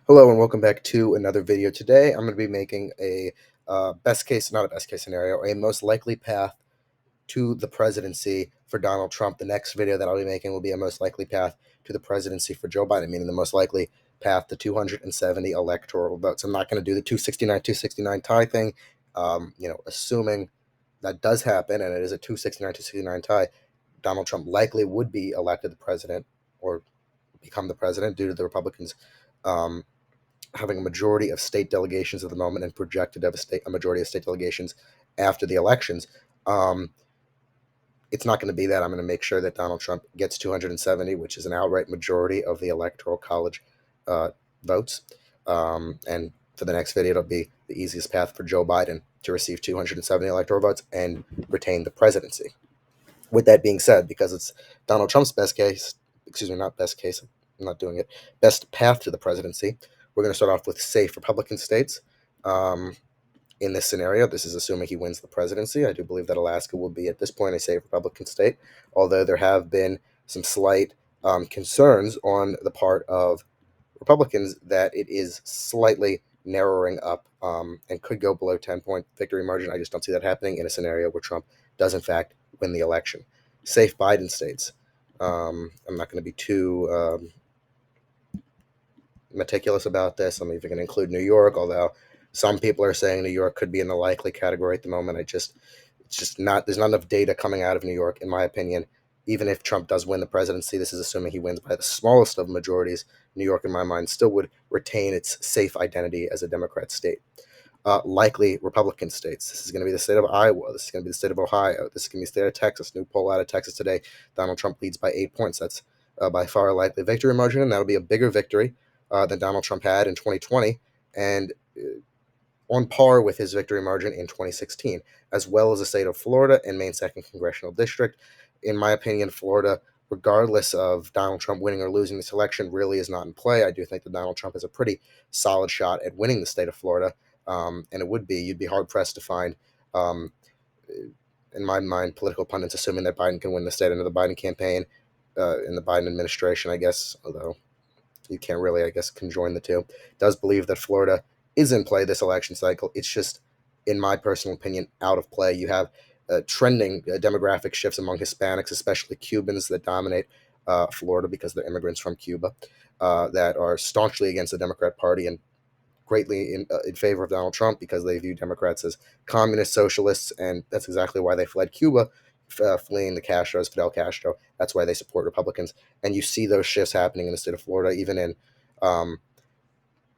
Hello and welcome back to another video. Today I'm going to be making a not a best case scenario, a most likely path to the presidency for Donald Trump. The next video that I'll be making will be a most likely path to the presidency for Joe Biden, meaning the most likely path to 270 electoral votes. I'm not going to do the 269 tie thing. Assuming that does happen and it is a 269 tie, Donald Trump likely would be elected the president or become the president due to the Republicans um, having a majority of state delegations at the moment and projected to have a majority of state delegations after the elections. Um, it's not going to be that. I'm going to make sure that Donald Trump gets 270, which is an outright majority of the Electoral College uh, votes. And for the next video, it'll be the easiest path for Joe Biden to receive 270 electoral votes and retain the presidency. With that being said, because it's Donald Trump's not best case, I'm not doing it, best path to the presidency, we're going to start off with safe Republican states. Um, in this scenario, this is assuming he wins the presidency. I do believe that Alaska will be, at this point, a safe Republican state, although there have been some slight concerns on the part of Republicans that it is slightly narrowing up and could go below 10-point victory margin. I just don't see that happening in a scenario where Trump does, in fact, win the election. Safe Biden states. I'm not going to be too meticulous about this. I'm even going to include New York, although some people are saying New York could be in the likely category at the moment. It's just not, there's not enough data coming out of New York, in my opinion. Even if Trump does win the presidency, this is assuming he wins by the smallest of majorities. New York, in my mind, still would retain its safe identity as a Democrat state. Likely Republican states. This is going to be the state of Iowa. This is going to be the state of Ohio. This is going to be the state of Texas. New poll out of Texas today. Donald Trump leads by 8 points. That's by far a likely victory margin, and that'll be a bigger victory than Donald Trump had in 2020, and on par with his victory margin in 2016, as well as the state of Florida and Maine's 2nd Congressional District. In my opinion, Florida, regardless of Donald Trump winning or losing this election, really is not in play. I do think that Donald Trump has a pretty solid shot at winning the state of Florida, and you'd be hard-pressed to find, um, in my mind, political pundits assuming that Biden can win the state under the Biden campaign, in the Biden administration, I guess, although you can't really, I guess, conjoin the two. Does believe that Florida is in play this election cycle. It's just, in my personal opinion, out of play. You have trending demographic shifts among Hispanics, especially Cubans, that dominate Florida because they're immigrants from Cuba, that are staunchly against the Democrat Party and greatly in favor of Donald Trump because they view Democrats as communist socialists, and that's exactly why they fled Cuba, fleeing the Castros, Fidel Castro. That's why they support Republicans, and you see those shifts happening in the state of Florida, even um,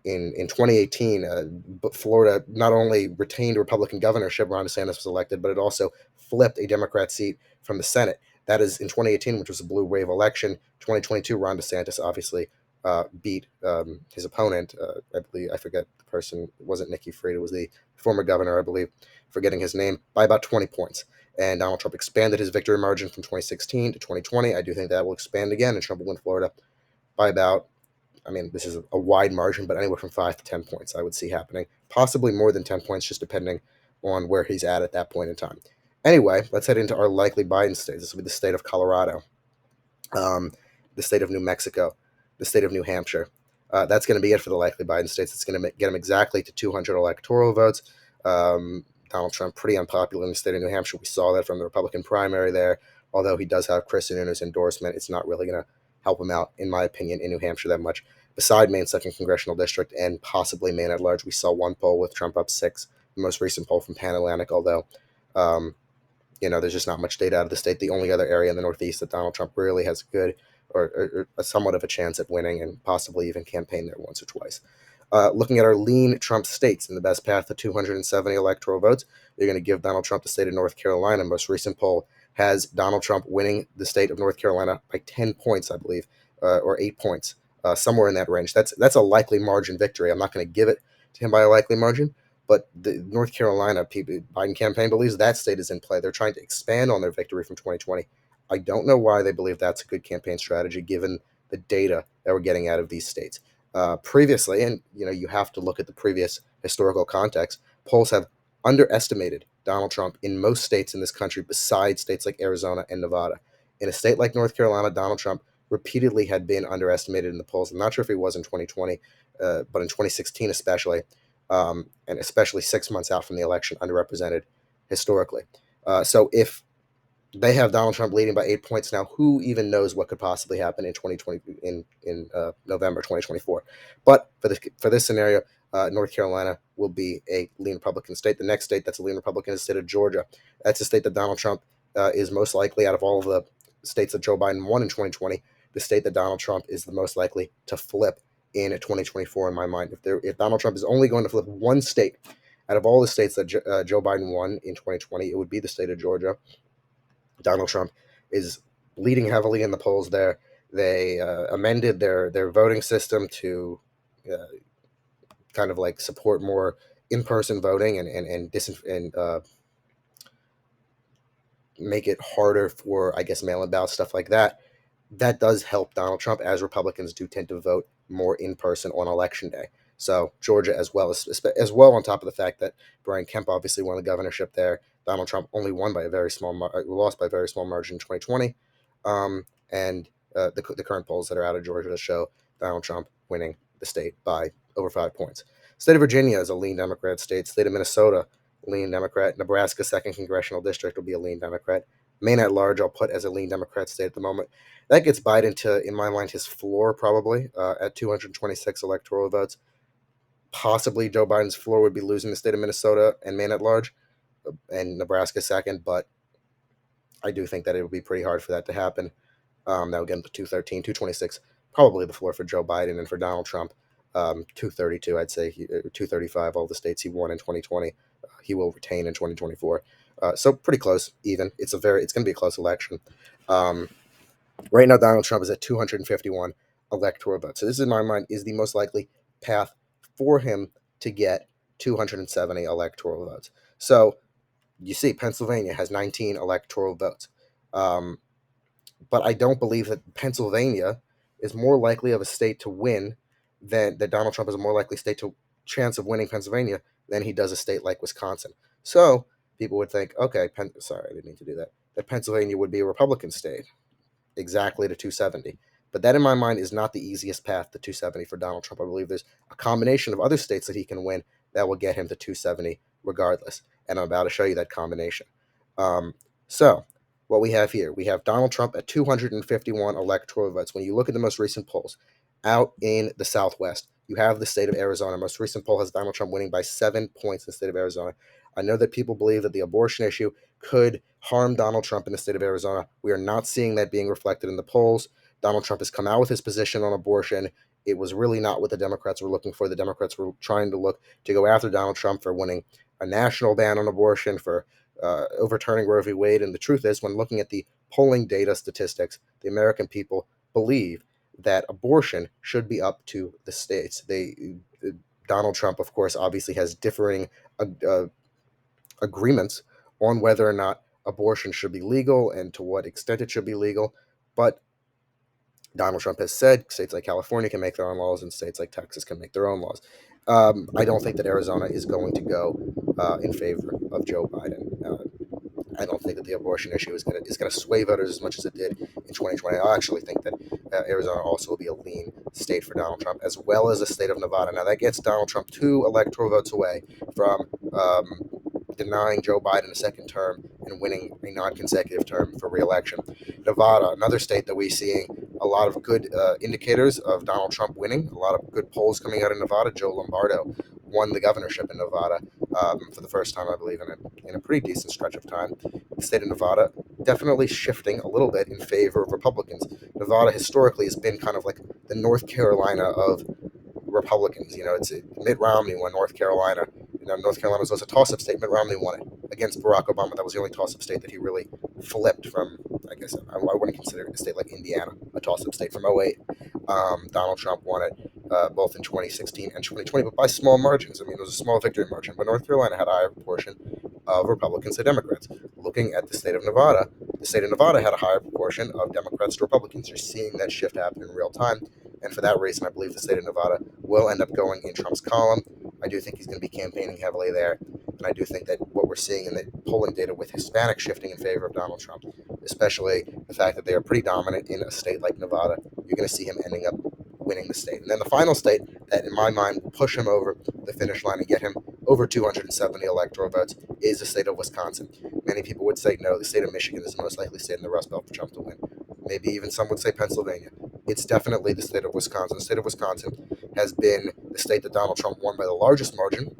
in 2018. But Florida not only retained a Republican governorship, Ron DeSantis was elected, but it also flipped a Democrat seat from the Senate. That is in 2018, which was a blue wave election. 2022, Ron DeSantis obviously beat his opponent. I believe, I forget the person. It wasn't Nikki Fried. It was the former governor, I believe, forgetting his name, by about 20 points. And Donald Trump expanded his victory margin from 2016 to 2020. I do think that will expand again, and Trump will win Florida by about, I mean, this is a wide margin, but anywhere from 5 to 10 points I would see happening. Possibly more than 10 points, just depending on where he's at that point in time. Anyway, let's head into our likely Biden states. This will be the state of Colorado, um, the state of New Mexico, the state of New Hampshire. That's going to be it for the likely Biden states. It's going to get him exactly to 200 electoral votes. Donald Trump, pretty unpopular in the state of New Hampshire. We saw that from the Republican primary there. Although he does have Chris Sununu's endorsement, it's not really going to help him out, in my opinion, in New Hampshire that much. Beside Maine's 2nd Congressional District and possibly Maine at large, we saw one poll with Trump up 6, the most recent poll from Pan Atlantic, although um, there's just not much data out of the state. The only other area in the Northeast that Donald Trump really has good or a somewhat of a chance at winning and possibly even campaign there once or twice. Looking at our lean Trump states and the best path to 270 electoral votes, you're going to give Donald Trump the state of North Carolina. Most recent poll has Donald Trump winning the state of North Carolina by 10 points, I believe, or 8 points, somewhere in that range. That's a likely margin victory. I'm not going to give it to him by a likely margin, but the North Carolina Biden campaign believes that state is in play. They're trying to expand on their victory from 2020. I don't know why they believe that's a good campaign strategy, given the data that we're getting out of these states. Previously, and you have to look at the previous historical context, polls have underestimated Donald Trump in most states in this country, besides states like Arizona and Nevada. In a state like North Carolina, Donald Trump repeatedly had been underestimated in the polls. I'm not sure if he was in 2020, but in 2016 especially, and especially 6 months out from the election, underrepresented historically. So if they have Donald Trump leading by 8 points now, who even knows what could possibly happen in 2020 in November 2024? But for this scenario, North Carolina will be a lean Republican state. The next state that's a lean Republican is the state of Georgia. That's a state that Donald Trump is most likely, out of all of the states that Joe Biden won in 2020, the state that Donald Trump is the most likely to flip in 2024. In my mind, if Donald Trump is only going to flip one state out of all the states that Joe Biden won in 2020, it would be the state of Georgia. Donald Trump is leading heavily in the polls there. They amended their voting system to uh, kind of like support more in-person voting and make it harder for, I guess, mail-in ballots, stuff like that. That does help Donald Trump, as Republicans do tend to vote more in person on election day. So Georgia, as well, on top of the fact that Brian Kemp obviously won the governorship there, Donald Trump only won by a very small, lost by a very small margin in 2020, and the current polls that are out of Georgia show Donald Trump winning the state by over 5 points. State of Virginia is a lean Democrat state. State of Minnesota, lean Democrat. Nebraska, second congressional district, will be a lean Democrat. Maine at large, I'll put as a lean Democrat state at the moment. That gets Biden to, in my mind, his floor probably at 226 electoral votes. Possibly Joe Biden's floor would be losing the state of Minnesota and Maine at large, and Nebraska second, but I do think that it would be pretty hard for that to happen. That would get him to 213, 226, probably the floor for Joe Biden, and for Donald Trump, 232, I'd say, 235, all the states he won in 2020, he will retain in 2024. So pretty close, even. It's going to be a close election. Um, Right now, Donald Trump is at 251 electoral votes. So this, in my mind, is the most likely path for him to get 270 electoral votes. So you see, Pennsylvania has 19 electoral votes. Um, but I don't believe that Pennsylvania is more likely of a state to win than that Donald Trump is a more likely state to chance of winning Pennsylvania than he does a state like Wisconsin. So people would think, okay, sorry, I didn't mean to do that. That Pennsylvania would be a Republican state exactly to 270. But that, in my mind, is not the easiest path to 270 for Donald Trump. I believe there's a combination of other states that he can win that will get him to 270 regardless. And I'm about to show you that combination. Um, so, what we have here, we have Donald Trump at 251 electoral votes. When you look at the most recent polls out in the Southwest, you have the state of Arizona. Most recent poll has Donald Trump winning by 7 points in the state of Arizona. I know that people believe that the abortion issue could harm Donald Trump in the state of Arizona. We are not seeing that being reflected in the polls. Donald Trump has come out with his position on abortion. It was really not what the Democrats were looking for. The Democrats were trying to look to go after Donald Trump for winning a national ban on abortion, for overturning Roe v. Wade. And the truth is, when looking at the polling data statistics, the American people believe that abortion should be up to the states. Donald Trump, of course, obviously has differing agreements on whether or not abortion should be legal and to what extent it should be legal. But Donald Trump has said states like California can make their own laws and states like Texas can make their own laws. I don't think that Arizona is going to go in favor of Joe Biden. I don't think that the abortion issue is gonna sway voters as much as it did in 2020. I actually think that Arizona also will be a lean state for Donald Trump, as well as the state of Nevada. Now that gets Donald Trump 2 electoral votes away from denying Joe Biden a second term and winning a non-consecutive term for re-election. Nevada, another state that we're seeing a lot of good indicators of Donald Trump winning. A lot of good polls coming out of Nevada. Joe Lombardo won the governorship in Nevada for the first time, I believe, in a pretty decent stretch of time. The state of Nevada definitely shifting a little bit in favor of Republicans. Nevada historically has been kind of like the North Carolina of Republicans. It's Mitt Romney won North Carolina. North Carolina was a toss-up state. Mitt Romney won it against Barack Obama. That was the only toss-up state that he really flipped from. I guess I wouldn't consider a state like Indiana a toss-up state from '08. Donald Trump won it both in 2016 and 2020, but by small margins. I mean, it was a small victory margin. But North Carolina had a higher proportion of Republicans to Democrats. Looking at the state of Nevada had a higher proportion of Democrats to Republicans. You're seeing that shift happen in real time. And for that reason, I believe the state of Nevada will end up going in Trump's column. I do think he's going to be campaigning heavily there. And I do think that what we're seeing in the polling data with Hispanic shifting in favor of Donald Trump especially the fact that they are pretty dominant in a state like Nevada. You're going to see him ending up winning the state. And then the final state that, in my mind, will push him over the finish line and get him over 270 electoral votes is the state of Wisconsin. Many people would say no, the state of Michigan is the most likely state in the Rust Belt for Trump to win. Maybe even some would say Pennsylvania. It's definitely the state of Wisconsin. The state of Wisconsin has been the state that Donald Trump won by the largest margin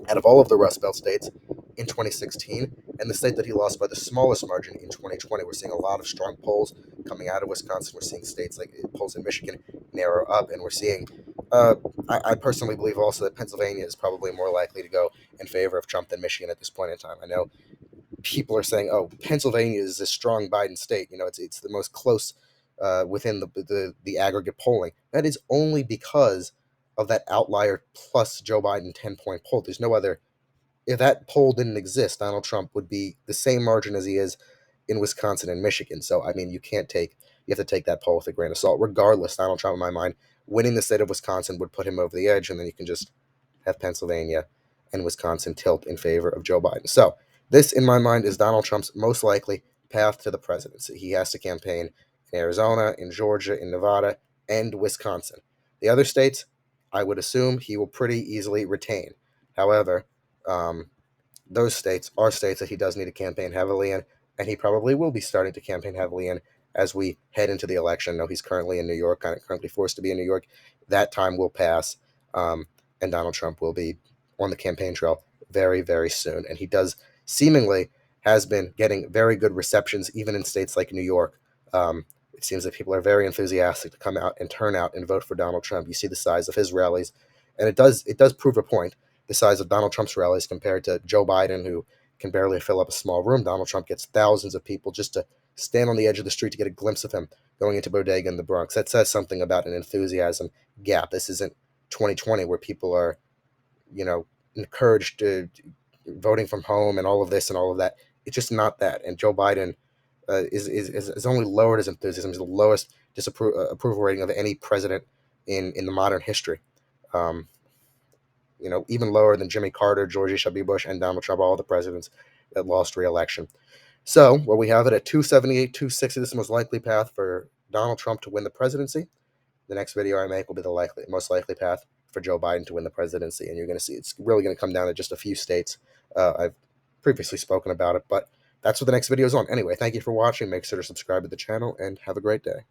out of all of the Rust Belt states in 2016, and the state that he lost by the smallest margin in 2020. We're seeing a lot of strong polls coming out of Wisconsin. We're seeing states like polls in Michigan narrow up, and we're seeing. Uh, I personally believe also that Pennsylvania is probably more likely to go in favor of Trump than Michigan at this point in time. I know people are saying, "Oh, Pennsylvania is a strong Biden state." You know, it's the most close within the aggregate polling. That is only because of that outlier plus Joe Biden 10-point poll. There's no other. If that poll didn't exist, Donald Trump would be the same margin as he is in Wisconsin and Michigan. So I mean, you have to take that poll with a grain of salt. Regardless, Donald Trump, in my mind, winning the state of Wisconsin would put him over the edge, and then you can just have Pennsylvania and Wisconsin tilt in favor of Joe Biden. So this, in my mind, is Donald Trump's most likely path to the presidency. He has to campaign in Arizona, in Georgia, in Nevada, and Wisconsin. The other states, I would assume he will pretty easily retain. However, um, those states are states that he does need to campaign heavily in, and he probably will be starting to campaign heavily in as we head into the election. No, he's currently in New York, currently forced to be in New York. That time will pass, and Donald Trump will be on the campaign trail very, very soon. And he does seemingly has been getting very good receptions, even in states like New York. It seems that people are very enthusiastic to come out and turn out and vote for Donald Trump. You see the size of his rallies, and it does prove a point, the size of Donald Trump's rallies compared to Joe Biden, who can barely fill up a small room. Donald Trump gets thousands of people just to stand on the edge of the street to get a glimpse of him going into bodega in the Bronx. That says something about an enthusiasm gap. This isn't 2020 where people are, you know, encouraged to voting from home and all of this and all of that. It's just not that. And Joe Biden is only lowered his enthusiasm. He's the lowest approval rating of any president in the modern history. Um, even lower than Jimmy Carter, George H.W. Bush, and Donald Trump, all the presidents that lost re-election. So, where we have it at 278, 260, this is the most likely path for Donald Trump to win the presidency. The next video I make will be the most likely path for Joe Biden to win the presidency, and you're going to see it's really going to come down to just a few states. I've previously spoken about it, but that's what the next video is on. Anyway, thank you for watching. Make sure to subscribe to the channel, and have a great day.